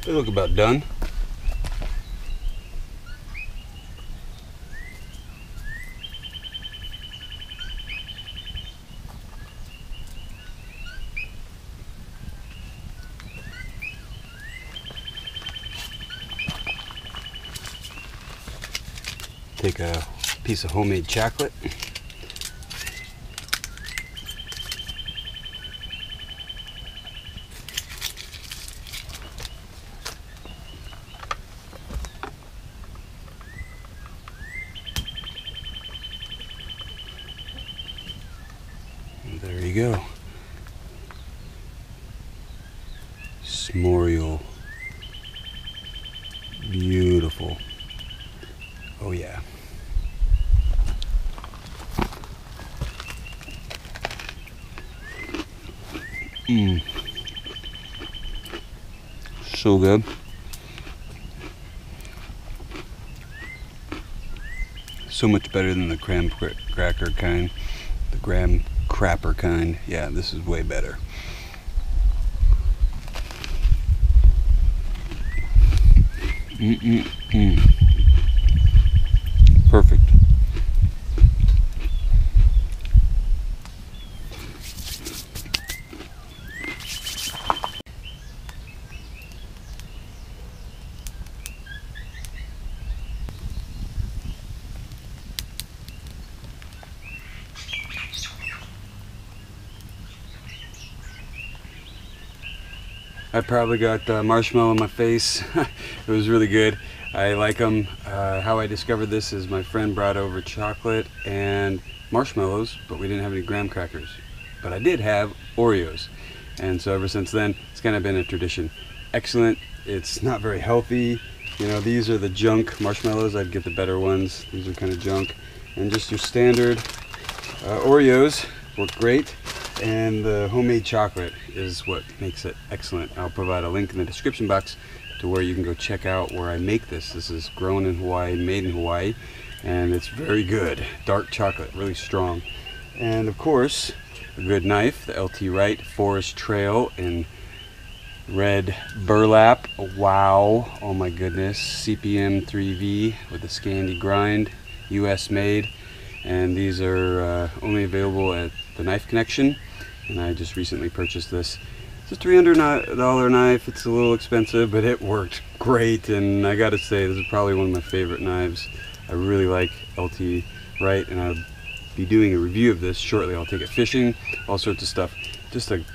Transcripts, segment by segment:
They look about done. Take a piece of homemade chocolate. And there you go. S'morial. Beautiful. Oh yeah. So good. So much better than the graham cracker kind. The graham crapper kind. Yeah, this is way better. Perfect. I probably got marshmallow on my face. It was really good. I like them. How I discovered this is my friend brought over chocolate and marshmallows, but we didn't have any graham crackers. But I did have Oreos. And so ever since then, it's kind of been a tradition. Excellent. It's not very healthy. You know, these are the junk marshmallows. I'd get the better ones. These are kind of junk. And just your standard Oreos work great. And the homemade chocolate is what makes it excellent. I'll provide a link in the description box to where you can go check out where I make this. This is grown in Hawaii, made in Hawaii, and it's very good. Dark chocolate, really strong. And of course, a good knife, the LT.Wright Forest Trail in red burlap. Wow, oh my goodness. CPM 3V with a Scandi grind, US made. And these are only available at the Knife Connection. And I just recently purchased this. It's a $300 knife. It's a little expensive, but it worked great. And I gotta say, this is probably one of my favorite knives. I really like LT.Wright, and I'll be doing a review of this shortly. I'll take it fishing, all sorts of stuff. Just a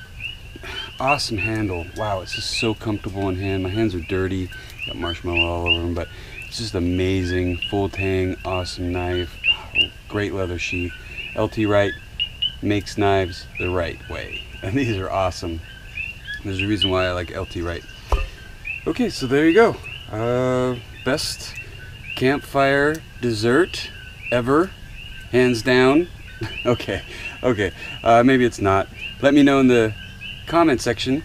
awesome handle. Wow, it's just so comfortable in hand. My hands are dirty, got marshmallow all over them, but it's just amazing. Full tang, awesome knife, great leather sheath. LT.Wright makes knives the right way, and these are awesome. There's a reason why I like LT.Wright. Okay, so there you go. Best campfire dessert ever, hands down. Okay, maybe it's not. Let me know in the comment section,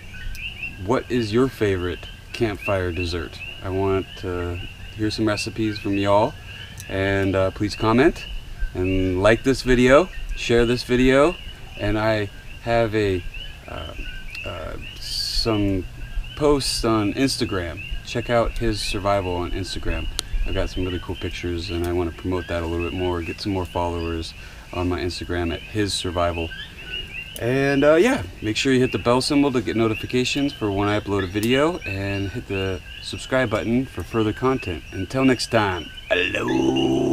what is your favorite campfire dessert? I want to hear some recipes from y'all, and please comment and like this video, share this video, and I have some posts on Instagram. Check out His Survival on Instagram. I've got some really cool pictures, and I want to promote that a little bit more, get some more followers on my Instagram at His Survival. And yeah, make sure you hit the bell symbol to get notifications for when I upload a video, and hit the subscribe button for further content. Until next time, hello.